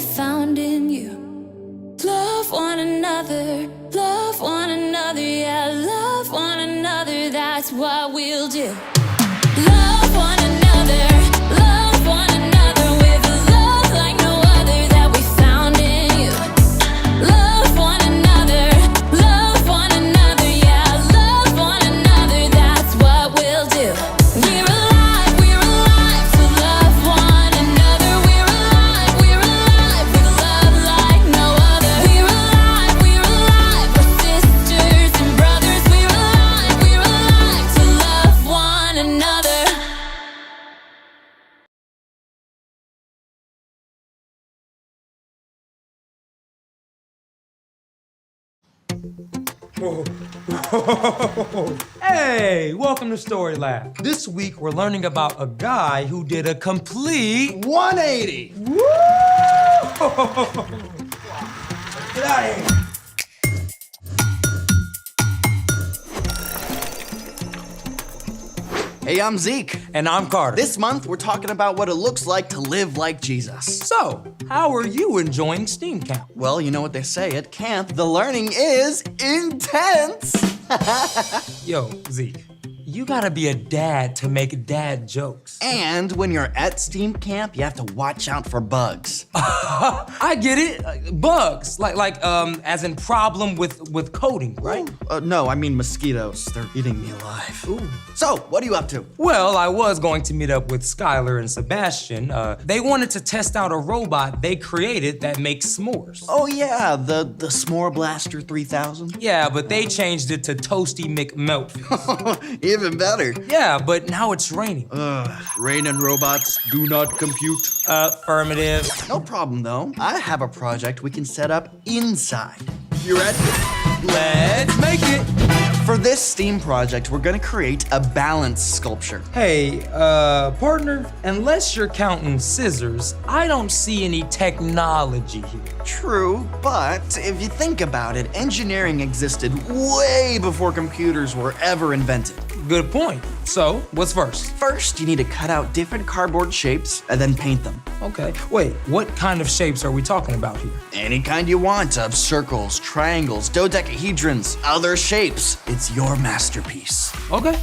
found in you. Love one another, yeah, love one another, that's what we'll do. Love one another with a love like no other that we found in you. Love one another, yeah, love one another, that's what we'll do. We're alive to love one another. We're alive with love like no other. We're alive, we're sisters and brothers. We're alive to love one another. Hey, welcome to Story Lab. This week we're learning about a guy who did a complete 180. Woo! Get out of here. Hey, I'm Zeke. And I'm Carter. This month, we're talking about what it looks like to live like Jesus. So, how are you enjoying STEAM Camp? Well, you know what they say at camp, the learning is intense. Yo, Zeke, you gotta be a dad to make dad jokes. And when you're at STEAM camp, you have to watch out for bugs. I get it. Bugs, like as in problem with coding, right? No, I mean mosquitoes. They're eating me alive. Ooh. So, what are you up to? Well, I was going to meet up with Skylar and Sebastian. They wanted to test out a robot they created that makes s'mores. Oh yeah, the S'more Blaster 3000. Yeah, but they changed it to Toasty McMelt. Even better. Yeah, but now it's raining. Rain and robots do not compute. Affirmative. No problem though. I have a project we can set up inside. You ready? Let's make it. For this STEAM project, we're gonna create a balance sculpture. Hey, partner, unless you're counting scissors, I don't see any technology here. True, but if you think about it, engineering existed way before computers were ever invented. Good point. So, what's first? First, you need to cut out different cardboard shapes and then paint them. Okay, wait, what kind of shapes are we talking about here? Any kind you want of circles, triangles, dodecahedrons, other shapes. It's your masterpiece. Okay.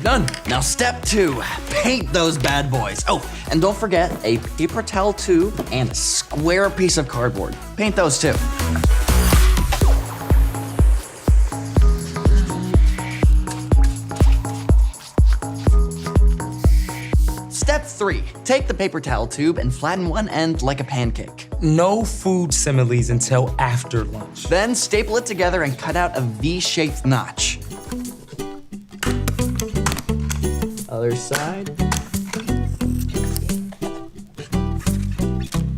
Done. Now step 2, paint those bad boys. Oh, and don't forget a paper towel tube and a square piece of cardboard. Paint those too. Step 3, take the paper towel tube and flatten one end like a pancake. No food similes until after lunch. Then staple it together and cut out a V-shaped notch. Other side.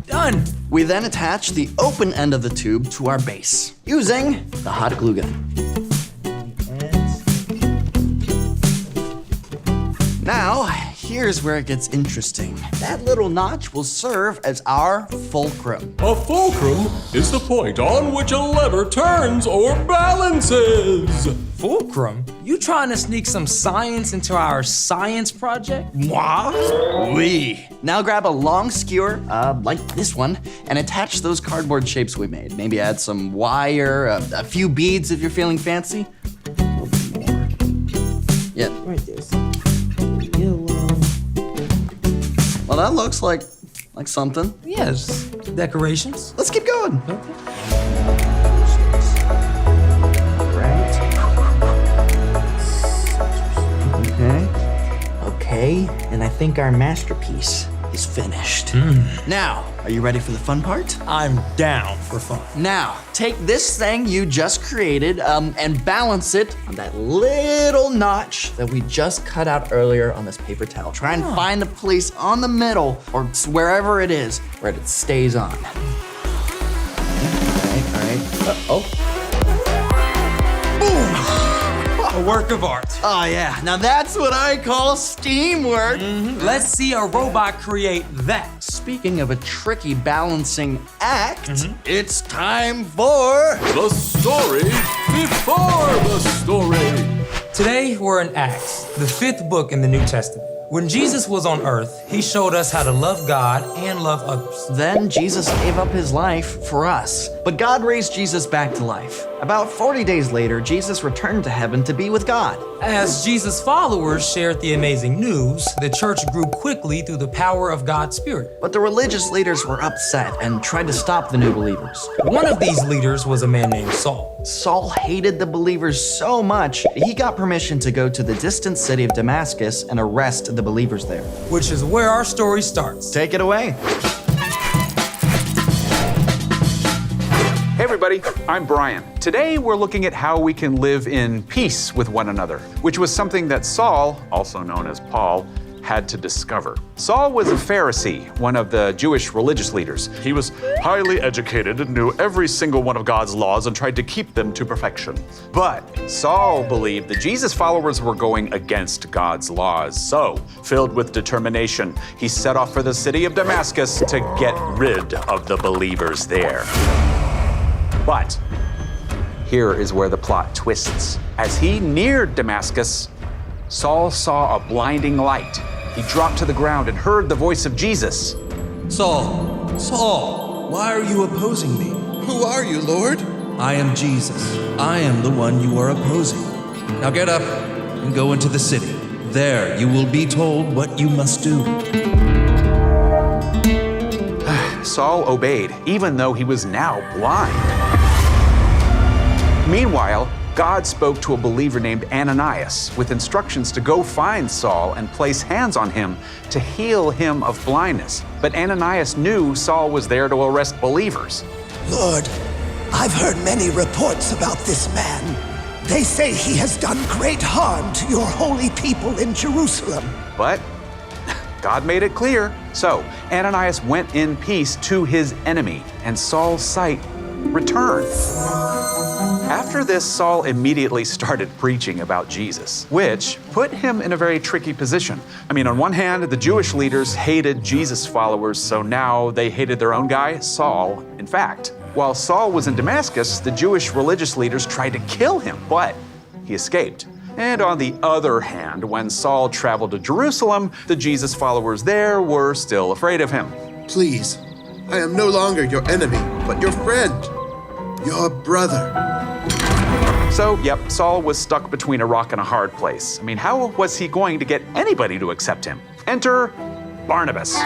Done. We then attach the open end of the tube to our base using the hot glue gun. Now, here's where it gets interesting. That little notch will serve as our fulcrum. A fulcrum is the point on which a lever turns or balances. Fulcrum? You trying to sneak some science into our science project? Moi? Oui. Now grab a long skewer, like this one, and attach those cardboard shapes we made. Maybe add some wire, a few beads if you're feeling fancy. A little bit more. Yeah. Right there. Well, that looks like something. Yes, decorations. Let's keep going. Okay, and I think our masterpiece is finished. Now, are you ready for the fun part? I'm down for fun. Now, take this thing you just created and balance it on that little notch that we just cut out earlier on this paper towel. Try and find the place on the middle or wherever it is where it stays on. All right. Oh. Boom! A work of art. Oh yeah, now that's what I call STEAM work. Let's see a robot create that. Speaking of a tricky balancing act, it's time for The story before the story. Today, we're in Acts, the 5th book in the New Testament. When Jesus was on earth, he showed us how to love God and love others. Then Jesus gave up his life for us. But God raised Jesus back to life. About 40 days later, Jesus returned to heaven to be with God. As Jesus' followers shared the amazing news, the church grew quickly through the power of God's Spirit. But the religious leaders were upset and tried to stop the new believers. One of these leaders was a man named Saul. Saul hated the believers so much, he got permission to go to the distant city of Damascus and arrest the believers there. Which is where our story starts. Take it away. Hey everybody, I'm Brian. Today we're looking at how we can live in peace with one another, which was something that Saul, also known as Paul, had to discover. Saul was a Pharisee, one of the Jewish religious leaders. He was highly educated and knew every single one of God's laws and tried to keep them to perfection. But Saul believed that Jesus' followers were going against God's laws. So, filled with determination, he set off for the city of Damascus to get rid of the believers there. But here is where the plot twists. As he neared Damascus, Saul saw a blinding light. He dropped to the ground and heard the voice of Jesus. Saul, Saul, why are you opposing me? Who are you, Lord? I am Jesus. I am the one you are opposing. Now get up and go into the city. There you will be told what you must do. Saul obeyed, even though he was now blind. Meanwhile, God spoke to a believer named Ananias with instructions to go find Saul and place hands on him to heal him of blindness. But Ananias knew Saul was there to arrest believers. Lord, I've heard many reports about this man. They say he has done great harm to your holy people in Jerusalem. But God made it clear. So Ananias went in peace to his enemy, and Saul's sight returned. After this, Saul immediately started preaching about Jesus, which put him in a very tricky position. I mean, on one hand, the Jewish leaders hated Jesus' followers, so now they hated their own guy, Saul, in fact. While Saul was in Damascus, the Jewish religious leaders tried to kill him, but he escaped. And on the other hand, when Saul traveled to Jerusalem, the Jesus followers there were still afraid of him. Please, I am no longer your enemy, but your friend, your brother. So, yep, Saul was stuck between a rock and a hard place. I mean, how was he going to get anybody to accept him? Enter Barnabas.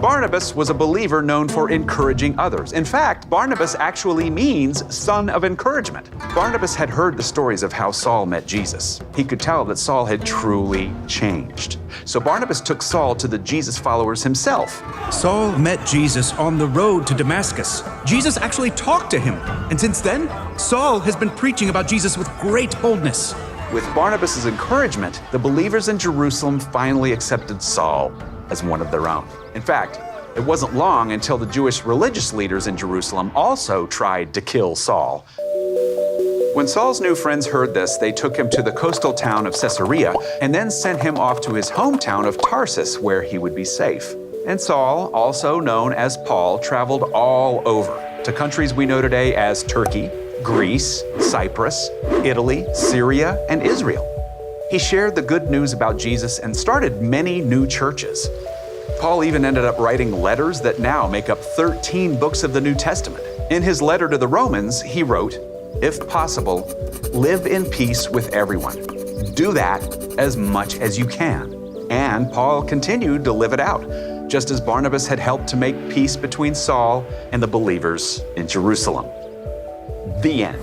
Barnabas was a believer known for encouraging others. In fact, Barnabas actually means son of encouragement. Barnabas had heard the stories of how Saul met Jesus. He could tell that Saul had truly changed. So Barnabas took Saul to the Jesus followers himself. Saul met Jesus on the road to Damascus. Jesus actually talked to him. And since then, Saul has been preaching about Jesus with great boldness. With Barnabas' encouragement, the believers in Jerusalem finally accepted Saul as one of their own. In fact, it wasn't long until the Jewish religious leaders in Jerusalem also tried to kill Saul. When Saul's new friends heard this, they took him to the coastal town of Caesarea and then sent him off to his hometown of Tarsus, where he would be safe. And Saul, also known as Paul, traveled all over to countries we know today as Turkey, Greece, Cyprus, Italy, Syria, and Israel. He shared the good news about Jesus and started many new churches. Paul even ended up writing letters that now make up 13 books of the New Testament. In his letter to the Romans, he wrote, "If possible, live in peace with everyone. Do that as much as you can." And Paul continued to live it out, just as Barnabas had helped to make peace between Saul and the believers in Jerusalem. The end.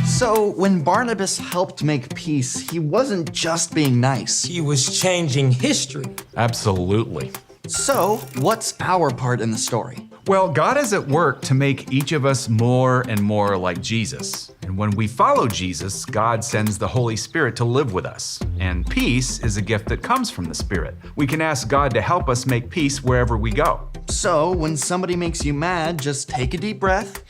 So when Barnabas helped make peace, he wasn't just being nice. He was changing history. Absolutely. So what's our part in the story? Well, God is at work to make each of us more and more like Jesus. And when we follow Jesus, God sends the Holy Spirit to live with us. And peace is a gift that comes from the Spirit. We can ask God to help us make peace wherever we go. So when somebody makes you mad, just take a deep breath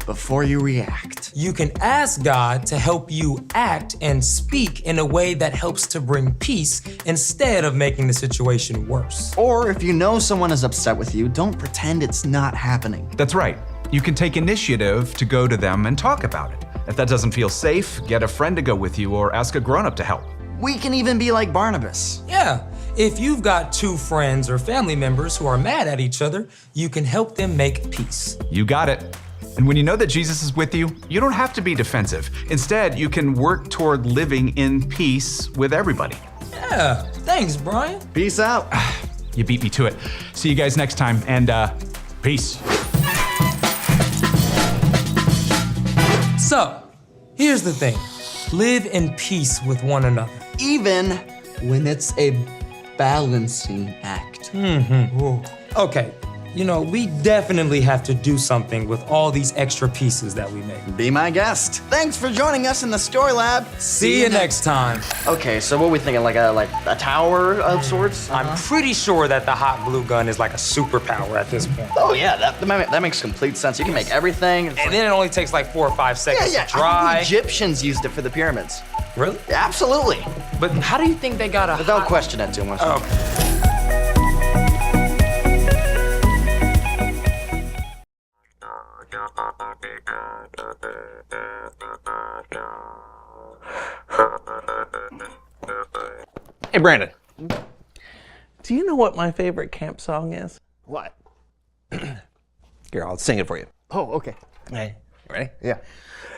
before you react. You can ask God to help you act and speak in a way that helps to bring peace instead of making the situation worse. Or if you know someone is upset with you, don't pretend it's not happening. That's right. You can take initiative to go to them and talk about it. If that doesn't feel safe, get a friend to go with you or ask a grown-up to help. We can even be like Barnabas. Yeah, if you've got two friends or family members who are mad at each other, you can help them make peace. You got it. And when you know that Jesus is with you, you don't have to be defensive. Instead, you can work toward living in peace with everybody. Yeah, thanks, Brian. Peace out. You beat me to it. See you guys next time, and peace. So, here's the thing. Live in peace with one another. Even when it's a balancing act. Okay, you know, we definitely have to do something with all these extra pieces that we made. Be my guest. Thanks for joining us in the Story Lab. See you next time. Okay, so what are we thinking? Like a tower of sorts? I'm pretty sure that the hot glue gun is like a superpower at this point. Oh yeah, that makes complete sense. You can make everything. And then it only takes like 4 or 5 seconds yeah. to dry. I think the Egyptians used it for the pyramids. Really? Yeah, absolutely. But how do you think they got a Don't question it too much. Okay. Hey, Brandon. Do you know what my favorite camp song is? What? Here, I'll sing it for you. Oh, okay. Hey, you ready? Yeah.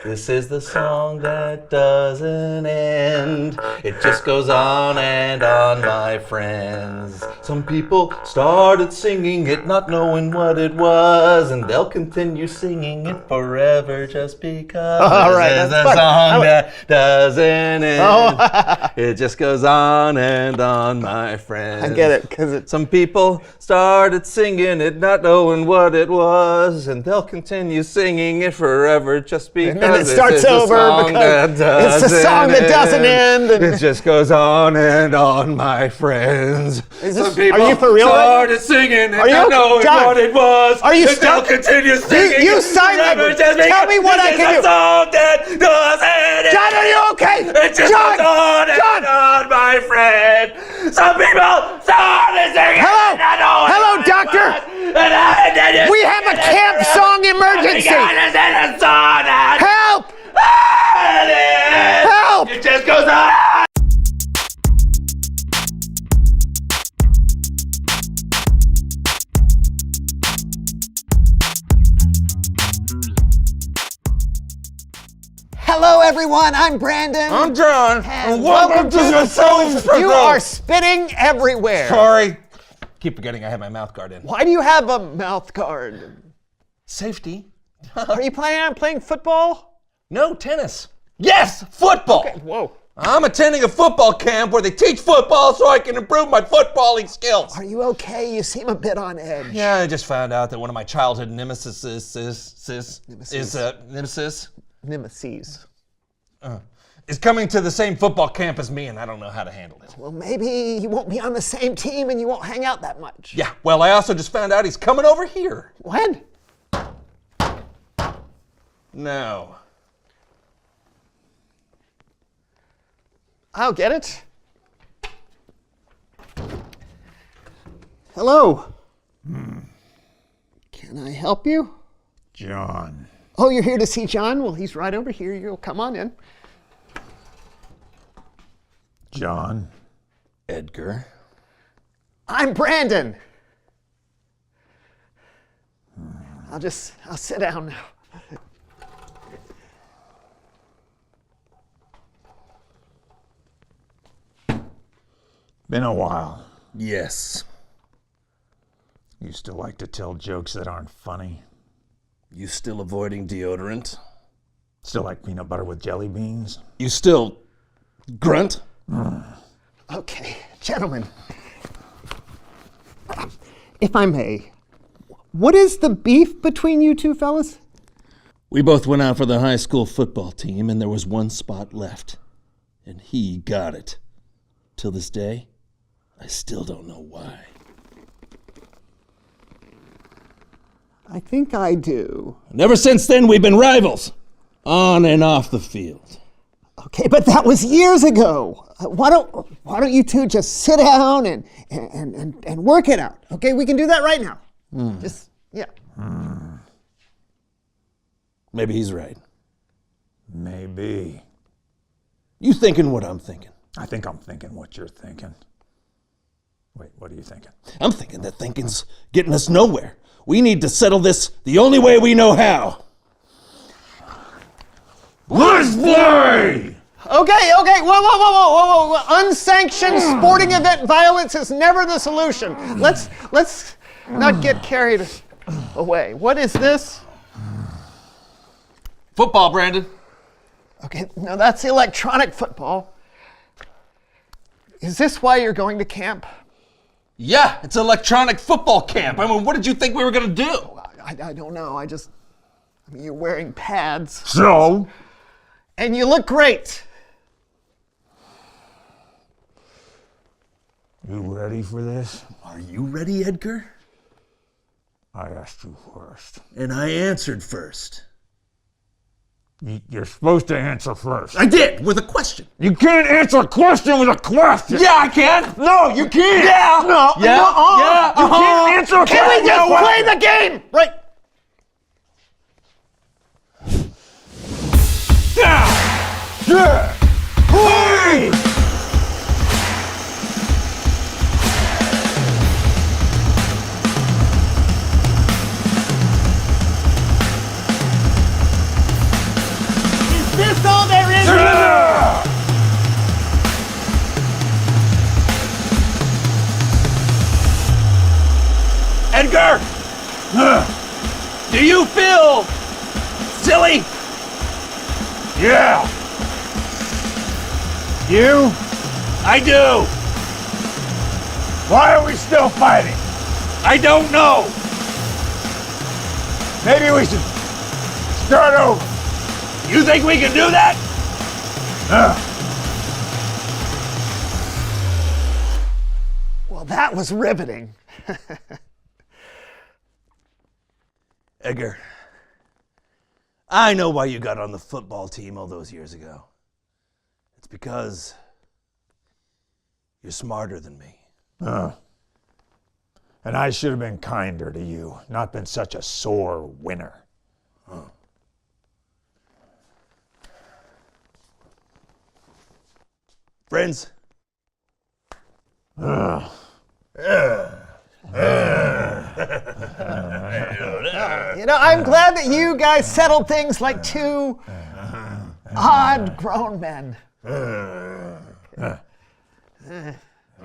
This is the song that doesn't end. It just goes on and on, my friends. Some people started singing it not knowing what it was, and they'll continue singing it forever just because. All right, This is that's the fun. song that doesn't end. Oh. It just goes on and on, my friends. I get it, because it's... Some people started singing it not knowing what it was, and they'll continue singing it forever just because. And it starts over because it's the song that doesn't end. And it just goes on and on, my friends. Some people are you for real? started singing it Are you? not knowing John, what it was. are you and they'll continue singing You it sign forever that. just Tell me what I because can it's do. a song that doesn't end. John, are you okay? It just John, goes on and John. on, my friend. Some people started singing Hello? it not knowing Hello, what it doctor? was, and I We have a camp song emergency. Help! Help! It just goes on. Hello, everyone. I'm Brandon. I'm John, And welcome to the Soul You are spitting everywhere. Sorry. Keep forgetting I have my mouth guard in. Why do you have a mouth guard? Safety. Are you planning on playing football? No, tennis. Yes, football. Okay, whoa. I'm attending a football camp where they teach football so I can improve my footballing skills. Are you okay? You seem a bit on edge. Yeah, I just found out that one of my childhood nemesis is coming to the same football camp as me, and I don't know how to handle it. Well, maybe you won't be on the same team and you won't hang out that much. Yeah, well, I also just found out he's coming over here. When? No. I'll get it. Hello. Can I help you? John. Oh, you're here to see John? Well, he's right over here. You'll come on in. John. Edgar. I'm Brandon. I'll sit down now. Been a while. Yes. You still like to tell jokes that aren't funny? You still avoiding deodorant? Still like peanut butter with jelly beans? You still grunt? Okay, gentlemen. If I may, what is the beef between you two fellas? We both went out for the high school football team, and there was one spot left. And he got it. Till this day, I still don't know why. I think I do. And ever since then, we've been rivals, on and off the field. Okay, but that was years ago. Why don't you two just sit down and work it out? Okay, we can do that right now. Maybe he's right. Maybe. You thinking what I'm thinking? I think I'm thinking what you're thinking. Wait, what are you thinking? I'm thinking that thinking's getting us nowhere. We need to settle this the only way we know how. Let's play! Okay, whoa. Unsanctioned sporting event violence is never the solution. Let's not get carried away. What is this? Football, Brandon. Okay, no, that's electronic football. Is this why you're going to camp? Yeah, it's electronic football camp. I mean, what did you think we were going to do? I don't know. I mean, you're wearing pads. So? And you look great. You ready for this? Are you ready, Edgar? I asked you first. And I answered first. You're supposed to answer first. I did, with a question. You can't answer a question with a question! Yeah, I can. No, you can't! Yeah! No, Yeah! no, Yeah! You can't answer a question! Can we just play the game? Right. Yeah! Hey! Is this all there is? Edgar! Do you feel silly? Yeah! You? I do. Why are we still fighting? I don't know. Maybe we should start over. You think we can do that? Well, that was riveting. Edgar, I know why you got on the football team all those years ago. It's because you're smarter than me. And I should have been kinder to you, not been such a sore winner. Friends? I'm glad that you guys settled things like two odd grown men.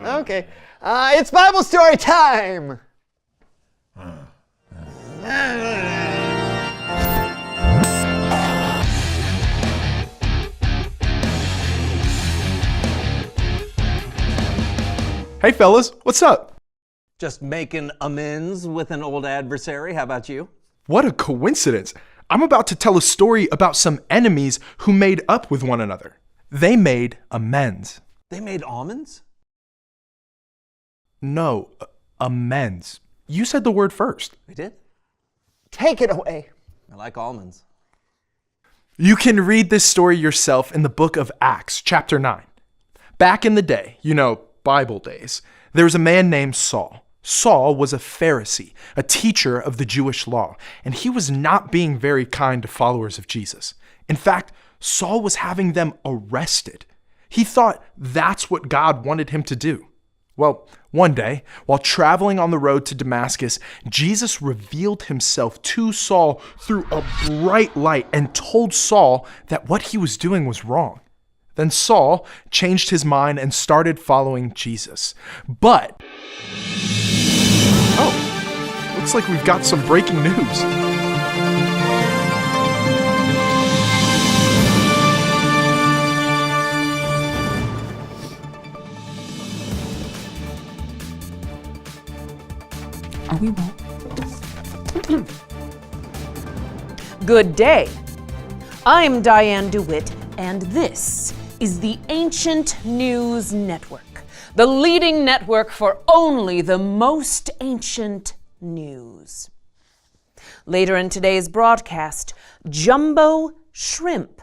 Okay, it's Bible story time. Hey fellas, what's up? Just making amends with an old adversary. How about you? What a coincidence. I'm about to tell a story about some enemies who made up with one another. They made amends. They made almonds? No, amends. You said the word first. We did? Take it away. I like almonds. You can read this story yourself in the book of Acts, chapter 9. Back in the day, Bible days, there was a man named Saul. Saul was a Pharisee, a teacher of the Jewish law, and he was not being very kind to followers of Jesus. In fact, Saul was having them arrested. He thought that's what God wanted him to do. Well, one day, while traveling on the road to Damascus, Jesus revealed himself to Saul through a bright light and told Saul that what he was doing was wrong. Then Saul changed his mind and started following Jesus. But, looks like we've got some breaking news. Are we wrong? Good day. I'm Diane DeWitt, and this is the Ancient News Network, the leading network for only the most ancient news. Later in today's broadcast, jumbo shrimp.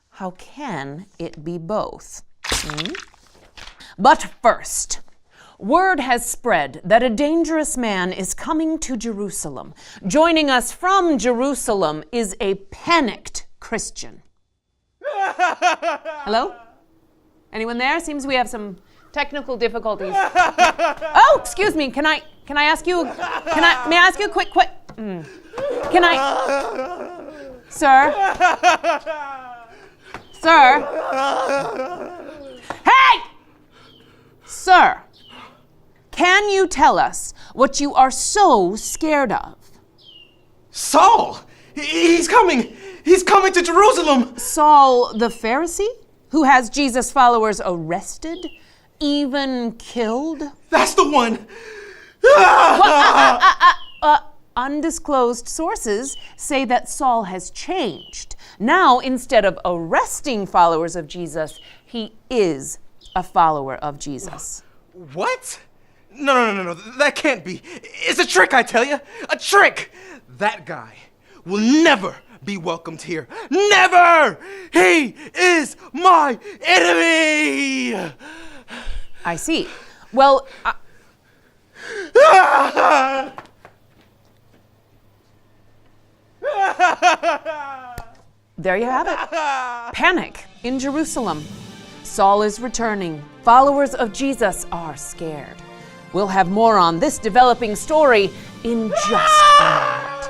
How can it be both? But first, word has spread that a dangerous man is coming to Jerusalem. Joining us from Jerusalem is a panicked Christian. Hello? Anyone there? Seems we have some technical difficulties. Oh, excuse me. May I ask you a quick Can I? Sir? Hey! Sir, can you tell us what you are so scared of? Saul! He's coming! He's coming to Jerusalem! Saul the Pharisee? Who has Jesus' followers arrested? Even killed? That's the one! Undisclosed sources say that Saul has changed. Now, instead of arresting followers of Jesus, he is a follower of Jesus. What? No. That can't be. It's a trick, I tell you. A trick! That guy will never be welcomed here. Never! He is my enemy! I see. Well, there you have it. Panic in Jerusalem. Saul is returning. Followers of Jesus are scared. We'll have more on this developing story in just a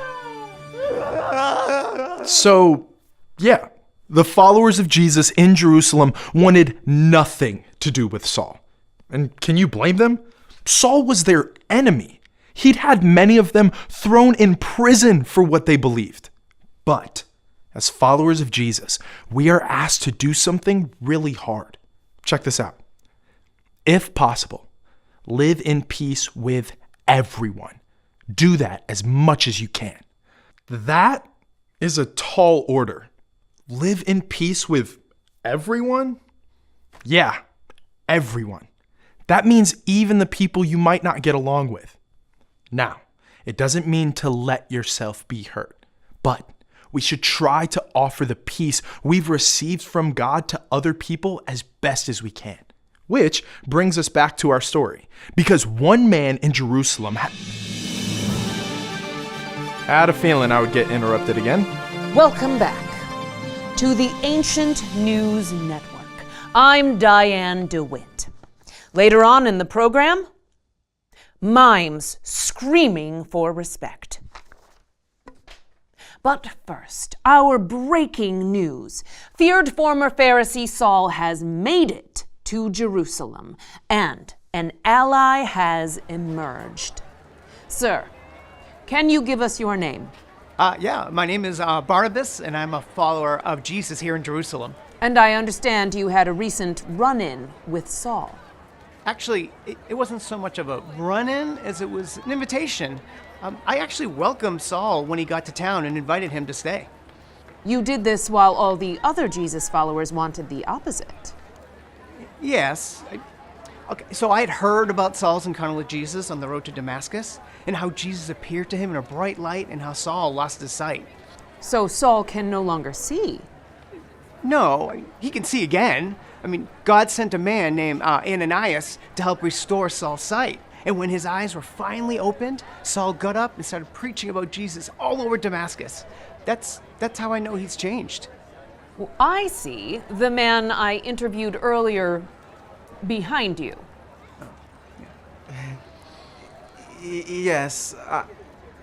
moment. So, yeah, the followers of Jesus in Jerusalem wanted nothing to do with Saul. And can you blame them? Saul was their enemy. He'd had many of them thrown in prison for what they believed. But as followers of Jesus, we are asked to do something really hard. Check this out. If possible, live in peace with everyone. Do that as much as you can. That is a tall order. Live in peace with everyone? Yeah, everyone. That means even the people you might not get along with. Now, it doesn't mean to let yourself be hurt, but we should try to offer the peace we've received from God to other people as best as we can. Which brings us back to our story, because one man in Jerusalem had a feeling I would get interrupted again. Welcome back to the Ancient News Network. I'm Diane DeWitt. Later on in the program, mimes screaming for respect. But first, our breaking news. Feared former Pharisee Saul has made it to Jerusalem, and an ally has emerged. Sir, can you give us your name? Yeah, my name is Barnabas, and I'm a follower of Jesus here in Jerusalem. And I understand you had a recent run-in with Saul. Actually, it wasn't so much of a run-in as it was an invitation. I actually welcomed Saul when he got to town and invited him to stay. You did this while all the other Jesus followers wanted the opposite. Yes. Okay, so I had heard about Saul's encounter with Jesus on the road to Damascus, and how Jesus appeared to him in a bright light, and how Saul lost his sight. So Saul can no longer see? No, he can see again. I mean, God sent a man named Ananias to help restore Saul's sight. And when his eyes were finally opened, Saul got up and started preaching about Jesus all over Damascus. That's how I know he's changed. Well, I see the man I interviewed earlier behind you. Yes,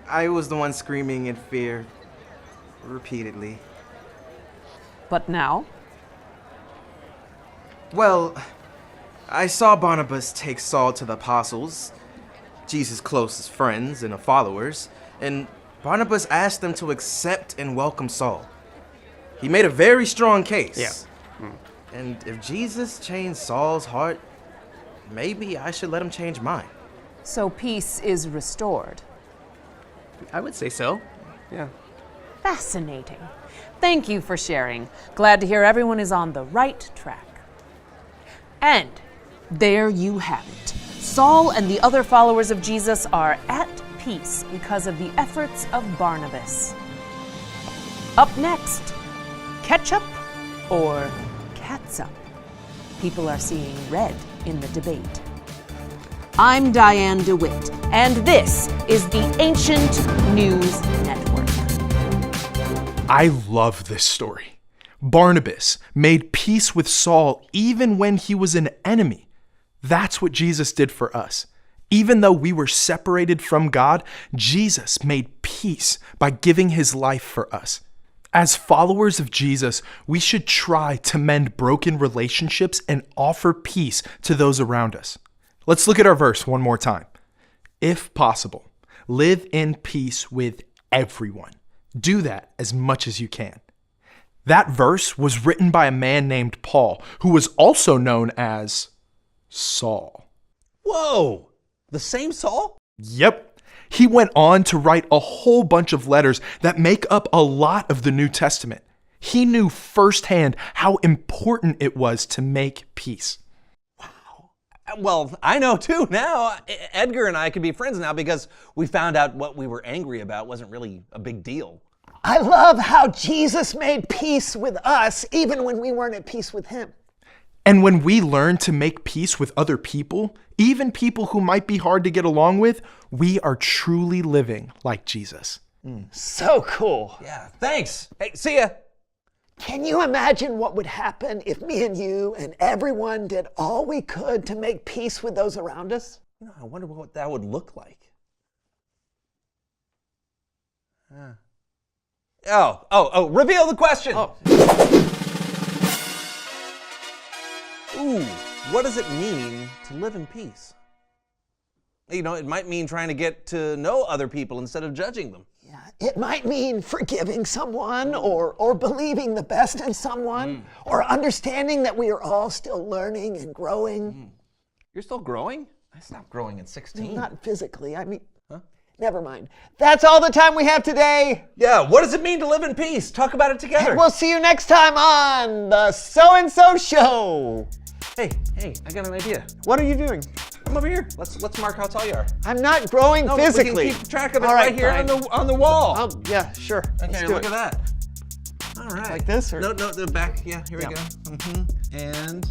I was the one screaming in fear repeatedly. But now? Well, I saw Barnabas take Saul to the apostles, Jesus' closest friends and followers, and Barnabas asked them to accept and welcome Saul. He made a very strong case. Yeah. And if Jesus changed Saul's heart, maybe I should let him change mine. So peace is restored. I would say so. Yeah. Fascinating. Thank you for sharing. Glad to hear everyone is on the right track. And there you have it. Saul and the other followers of Jesus are at peace because of the efforts of Barnabas. Up next, ketchup or catsup? People are seeing red in the debate. I'm Diane DeWitt, and this is the Ancient News Network. I love this story. Barnabas made peace with Saul even when he was an enemy. That's what Jesus did for us. Even though we were separated from God, Jesus made peace by giving his life for us. As followers of Jesus, we should try to mend broken relationships and offer peace to those around us. Let's look at our verse one more time. If possible, live in peace with everyone. Do that as much as you can. That verse was written by a man named Paul, who was also known as Saul. Whoa! The same Saul? Yep. He went on to write a whole bunch of letters that make up a lot of the New Testament. He knew firsthand how important it was to make peace. Well, I know too now. Edgar and I could be friends now because we found out what we were angry about wasn't really a big deal. I love how Jesus made peace with us even when we weren't at peace with him. And when we learn to make peace with other people, even people who might be hard to get along with, we are truly living like Jesus. So cool. Yeah, thanks. Hey, see ya. Can you imagine what would happen if me and you and everyone did all we could to make peace with those around us? You know, I wonder what that would look like. Reveal the question. Ooh, what does it mean to live in peace? You know, it might mean trying to get to know other people instead of judging them. Yeah, it might mean forgiving someone or believing the best in someone or understanding that we are all still learning and growing. You're still growing? I stopped growing at 16. Not physically, I mean, never mind. That's all the time we have today. Yeah, what does it mean to live in peace? Talk about it together. And we'll see you next time on the So-and-So Show. Hey, I got an idea. What are you doing? Come over here. Let's mark how tall you are. I'm not growing physically. We can keep track of it All right here on the wall. Oh, yeah, sure. Okay, look at that. All right. Like this? Or? No, the back. Yeah, here we go. And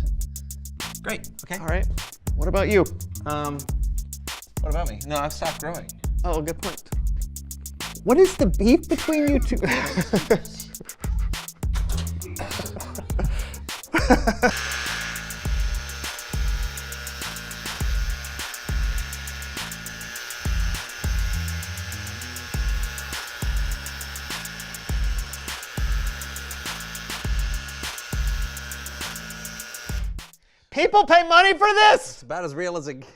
great. Okay. All right. What about you? What about me? No, I've stopped growing. Oh, good point. What is the beef between you two? People pay money for this? It's about as real as it gets.